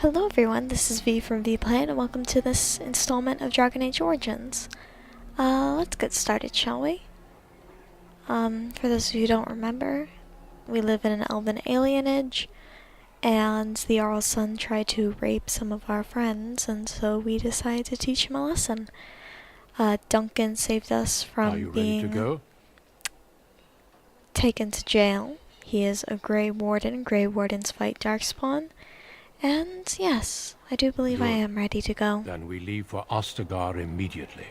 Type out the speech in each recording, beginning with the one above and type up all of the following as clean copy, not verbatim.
Hello everyone, this is V from VeePlayIt and welcome to this installment of Dragon Age Origins. Let's get started, shall we? For those of you who don't remember, we live in an elven alienage, and the Jarl's son tried to rape some of our friends, and so we decided to teach him a lesson. Duncan saved us from being taken to jail. He is a Grey Warden. Grey Wardens fight Darkspawn. And yes, I do believe I am ready to go. Then we leave for Ostagar immediately.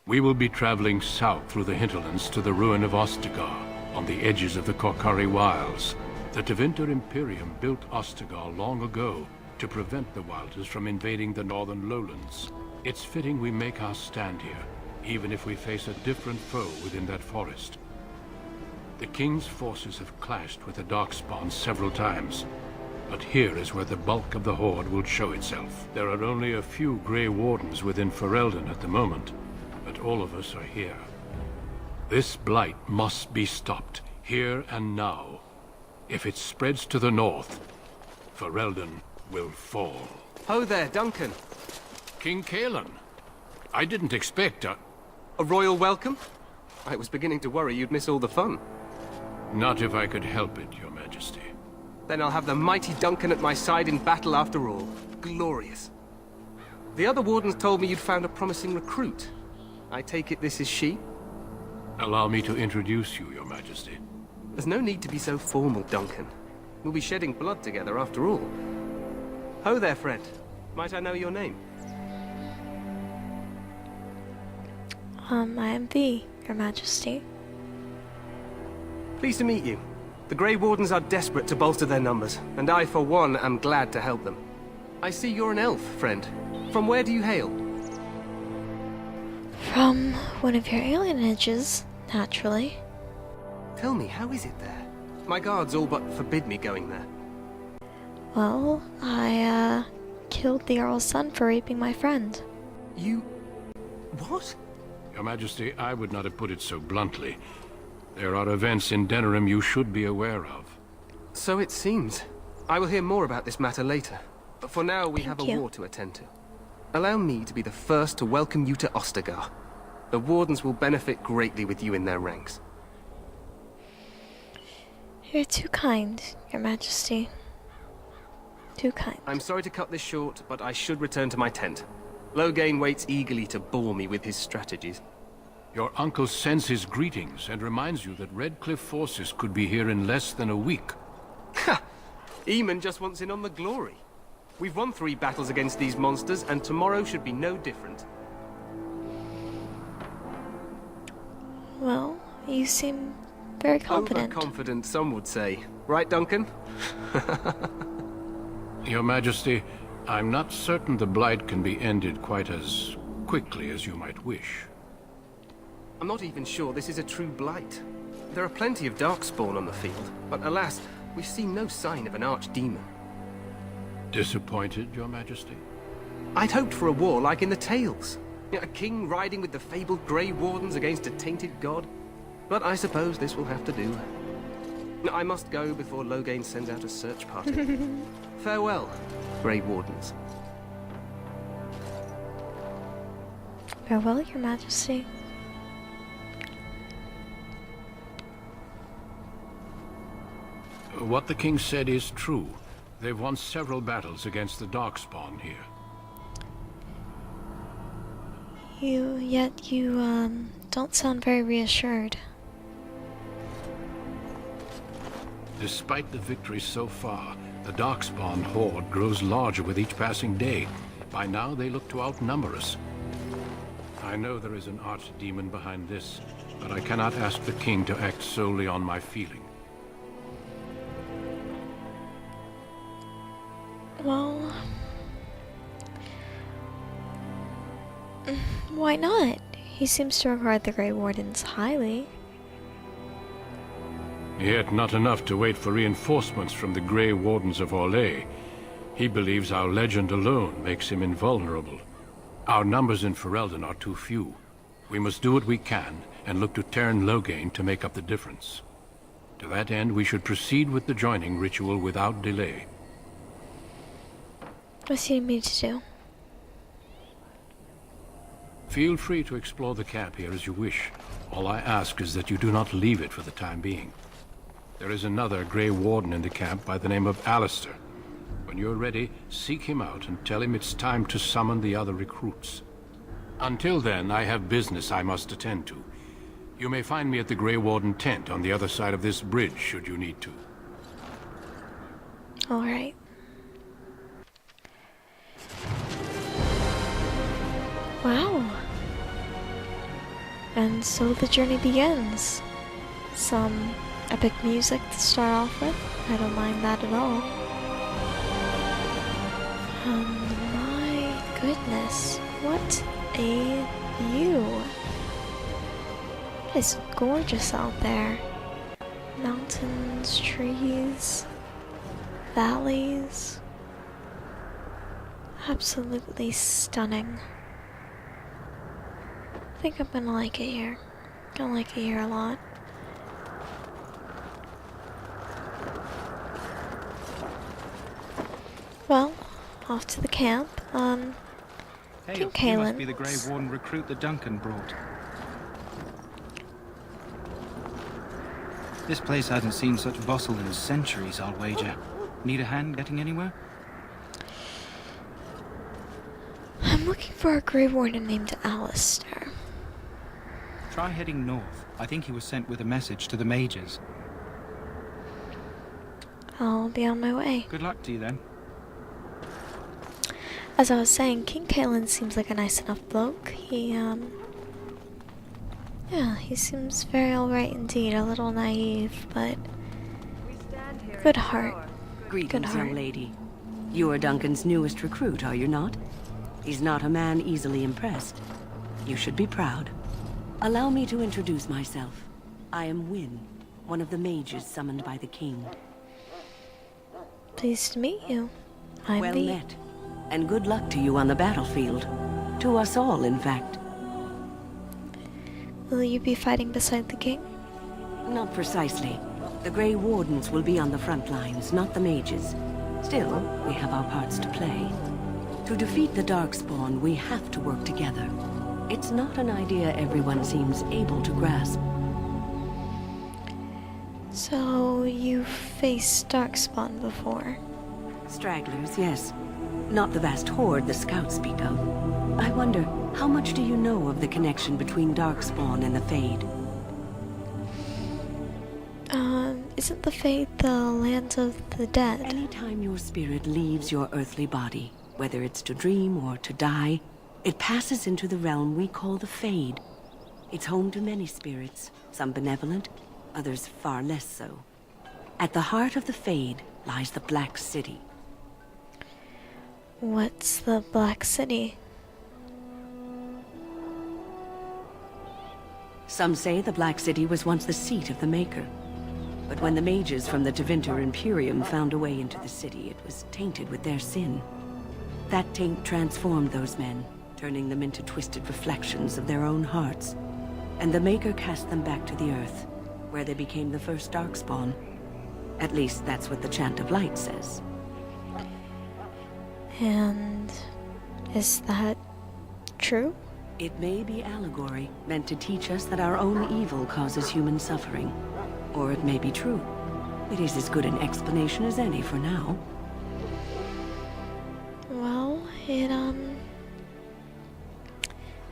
We will be traveling south through the hinterlands to the ruin of Ostagar, on the edges of the Korkari Wilds. The Tevinter Imperium built Ostagar long ago to prevent the Wilders from invading the northern lowlands. It's fitting we make our stand here, even if we face a different foe within that forest. The King's forces have clashed with the Darkspawn several times, but here is where the bulk of the Horde will show itself. There are only a few Grey Wardens within Ferelden at the moment, but all of us are here. This blight must be stopped, here and now. If it spreads to the north, Ferelden will fall. Ho there, Duncan. King Kaelan, I didn't expect a royal welcome? I was beginning to worry you'd miss all the fun. Not if I could help it, Your Majesty. Then I'll have the mighty Duncan at my side in battle after all. Glorious. The other wardens told me you'd found a promising recruit. I take it this is she? Allow me to introduce you, Your Majesty. There's no need to be so formal, Duncan. We'll be shedding blood together after all. Ho there, friend. Might I know your name? I am V, Your Majesty. Pleased to meet you. The Grey Wardens are desperate to bolster their numbers, and I, for one, am glad to help them. I see you're an elf, friend. From where do you hail? From one of your alienages, naturally. Tell me, how is it there? My guards all but forbid me going there. Well, I, killed the Jarl's son for raping my friend. You... what? Your Majesty, I would not have put it so bluntly. There are events in Denerim you should be aware of. So it seems. I will hear more about this matter later. But for now, we have a war to attend to. Allow me to be the first to welcome you to Ostagar. The Wardens will benefit greatly with you in their ranks. You're too kind, Your Majesty. Too kind. I'm sorry to cut this short, but I should return to my tent. Loghain waits eagerly to bore me with his strategies. Your uncle sends his greetings and reminds you that Redcliffe forces could be here in less than a week. Ha! Eamon just wants in on the glory. We've won 3 battles against these monsters, and tomorrow should be no different. Well, you seem very confident. Overconfident, some would say. Right, Duncan? Your Majesty, I'm not certain the Blight can be ended quite as quickly as you might wish. I'm not even sure this is a true blight. There are plenty of Darkspawn on the field, but alas, we've seen no sign of an archdemon. Disappointed, Your Majesty? I'd hoped for a war like in the tales. A king riding with the fabled Grey Wardens against a tainted god. But I suppose this will have to do. I must go before Loghain sends out a search party. Farewell, Grey Wardens. Farewell, Your Majesty. What the king said is true. They've won several battles against the Darkspawn here. Yet you don't sound very reassured. Despite the victories so far, the Darkspawn horde grows larger with each passing day. By now, they look to outnumber us. I know there is an archdemon behind this, but I cannot ask the king to act solely on my feeling. Well, why not? He seems to regard the Grey Wardens highly. Yet not enough to wait for reinforcements from the Grey Wardens of Orlais. He believes our legend alone makes him invulnerable. Our numbers in Ferelden are too few. We must do what we can, and look to Teyrn Loghain to make up the difference. To that end, we should proceed with the joining ritual without delay. What do you need me to do? Feel free to explore the camp here as you wish. All I ask is that you do not leave it for the time being. There is another Grey Warden in the camp by the name of Alistair. When you're ready, seek him out and tell him it's time to summon the other recruits. Until then, I have business I must attend to. You may find me at the Grey Warden tent on the other side of this bridge, should you need to. Alright. Wow. And so the journey begins. Some epic music to start off with. I don't mind that at all. My goodness. What a view. It is gorgeous out there. Mountains, trees, valleys. Absolutely stunning. I think I'm gonna like it here. Gonna like it here a lot. Well, off to the camp. Hey, King you Kalen. must be the Grey Warden recruit that Duncan brought. This place hasn't seen such bustle in centuries, I'll wager. Need a hand getting anywhere? I'm looking for a Grey Warden named Alistair. Try heading north. I think he was sent with a message to the mages. I'll be on my way. Good luck to you then. As I was saying, King Kalen seems like a nice enough bloke. Yeah, he seems very alright indeed. A little naive, but good heart. Greetings, young lady. You are Duncan's newest recruit, are you not? He's not a man easily impressed. You should be proud. Allow me to introduce myself. I am Wynne, one of the mages summoned by the king. Pleased to meet you. I'm Well Vee. met. And good luck to you on the battlefield. To us all, in fact. Will you be fighting beside the king? Not precisely. The Grey Wardens will be on the front lines, not the mages. Still, we have our parts to play. To defeat the Darkspawn, we have to work together. It's not an idea everyone seems able to grasp. So, you've faced Darkspawn before? Stragglers, yes. Not the vast horde the scouts speak of. I wonder, how much do you know of the connection between Darkspawn and the Fade? Isn't the Fade the land of the dead? Anytime your spirit leaves your earthly body, whether it's to dream or to die, it passes into the realm we call the Fade. It's home to many spirits, some benevolent, others far less so. At the heart of the Fade lies the Black City. What's the Black City? Some say the Black City was once the seat of the Maker. But when the mages from the Tevinter Imperium found a way into the city, it was tainted with their sin. That taint transformed those men, turning them into twisted reflections of their own hearts. And the Maker cast them back to the Earth, where they became the first Darkspawn. At least that's what the Chant of Light says. And is that true? It may be allegory, meant to teach us that our own evil causes human suffering. Or it may be true. It is as good an explanation as any for now. Well,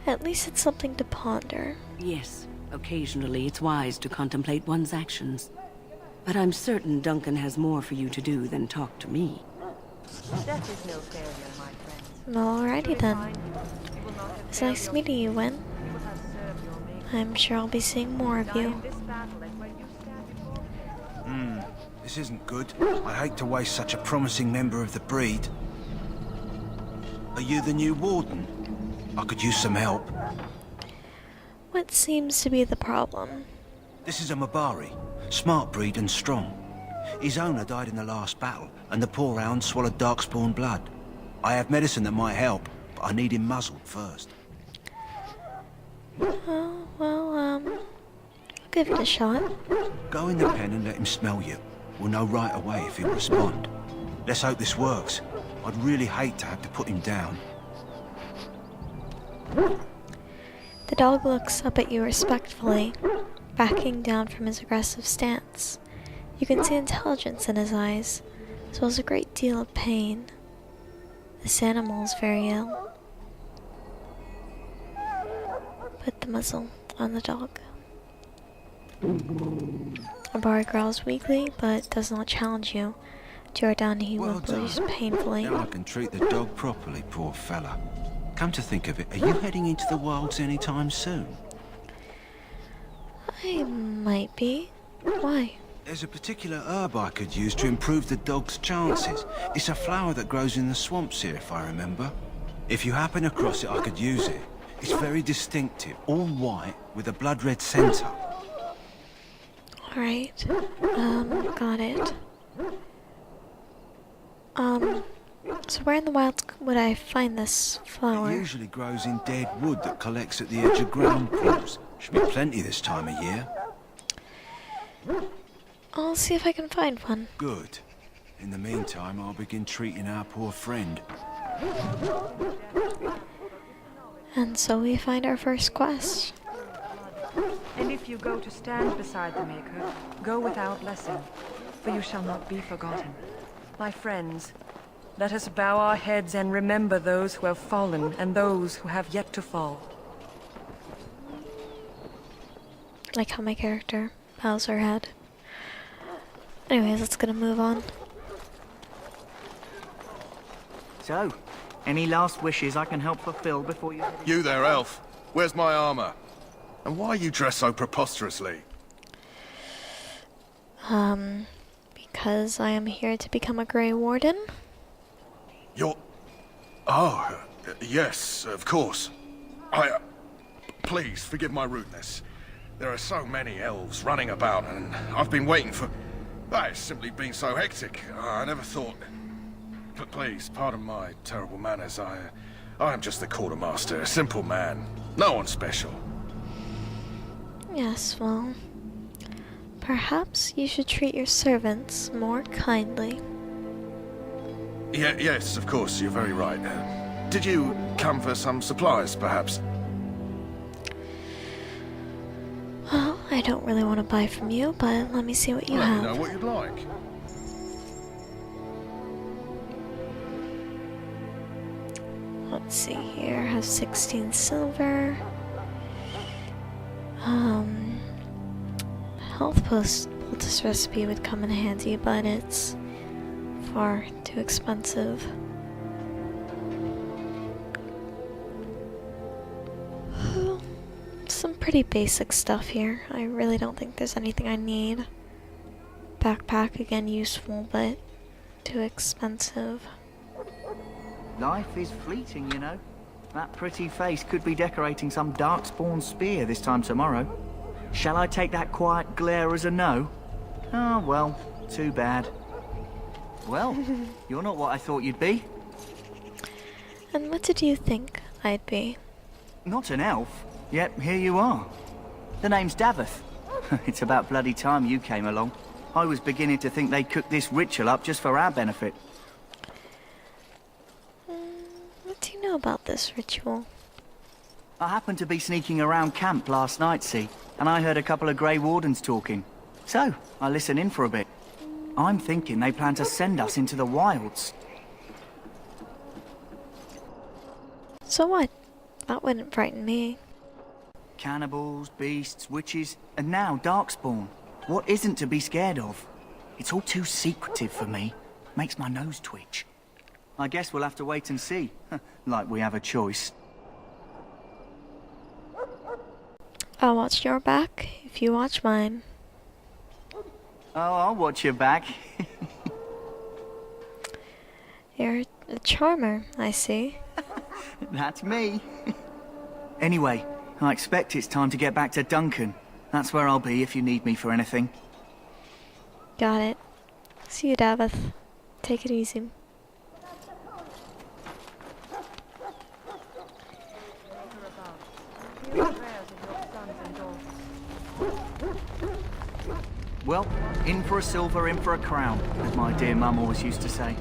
at least it's something to ponder. Yes, occasionally it's wise to contemplate one's actions. But I'm certain Duncan has more for you to do than talk to me. Death is no failure, my friend. Alrighty then. It's nice meeting you, Wynne. You will have served your maker. I'm sure I'll be seeing more of Die you. in this battle and where you stand. This isn't good. I hate to waste such a promising member of the breed. Are you the new warden? I could use some help. What seems to be the problem? This is a Mabari. Smart breed and strong. His owner died in the last battle, and the poor hound swallowed Darkspawn blood. I have medicine that might help, but I need him muzzled first. Oh, well, I give it a shot. Go in the pen and let him smell you. We'll know right away if he'll respond. Let's hope this works. I'd really hate to have to put him down. The dog looks up at you respectfully, backing down from his aggressive stance. You can see intelligence in his eyes, as well as a great deal of pain. This animal is very ill. Put the muzzle on the dog. Abari growls weakly, but does not challenge you. Tear down, he Well whimpers done. painfully. Now I can treat the dog properly, poor fella. Come to think of it, are you heading into the wilds anytime soon? I might be. Why? There's a particular herb I could use to improve the dog's chances. It's a flower that grows in the swamps here, if I remember. If you happen across it, I could use it. It's very distinctive, all white, with a blood-red centre. Alright. Got it. So where in the wilds would I find this flower? It usually grows in dead wood that collects at the edge of ground pools. Should be plenty this time of year. I'll see if I can find one. Good. In the meantime, I'll begin treating our poor friend. And so we find our first quest. And if you go to stand beside the Maker, go without blessing, for you shall not be forgotten. My friends, let us bow our heads and remember those who have fallen and those who have yet to fall. Like how my character bows her head. Anyways, let's gonna move on. So, any last wishes I can help fulfill before you... You there, elf. Where's my armor? And why are you dressed so preposterously? Because I am here to become a Grey Warden. You're... Oh, yes, of course. Please, forgive my rudeness. There are so many elves running about, and I've been waiting for... It's simply been so hectic. I never thought... But please, pardon my terrible manners. I am just the quartermaster, a simple man. No one special. Yes, well... Perhaps you should treat your servants more kindly. Yes, of course, you're very right. Did you come for some supplies, perhaps? Well, I don't really want to buy from you, but let me see what you Let have. me know what you'd like. Let's see here, I have 16 silver. Health poultice recipe would come in handy, but it's far too expensive. Some pretty basic stuff here. I really don't think there's anything I need. Backpack, again, useful, but too expensive. Life is fleeting, you know. That pretty face could be decorating some darkspawn spear this time tomorrow. Shall I take that quiet glare as a no? Oh, well, too bad. Well, you're not what I thought you'd be. And what did you think I'd be? Not an elf, yet here you are. The name's Davith. It's about bloody time you came along. I was beginning to think they cooked this ritual up just for our benefit. What do you know about this ritual? I happened to be sneaking around camp last night, see, and I heard a couple of Grey Wardens talking. So, I listened in for a bit. I'm thinking they plan to send us into the wilds. So what? That wouldn't frighten me. Cannibals, beasts, witches, and now Darkspawn. What isn't to be scared of? It's all too secretive for me. Makes my nose twitch. I guess we'll have to wait and see. Like we have a choice. I'll watch your back if you watch mine. Oh, I'll watch your back. You're a charmer, I see. That's me. Anyway, I expect it's time to get back to Duncan. That's where I'll be if you need me for anything. Got it. See you, Davith. Take it easy. Hear the prayers of your sons and daughters. Well, in for a silver, in for a crown, as my dear mum always used to say.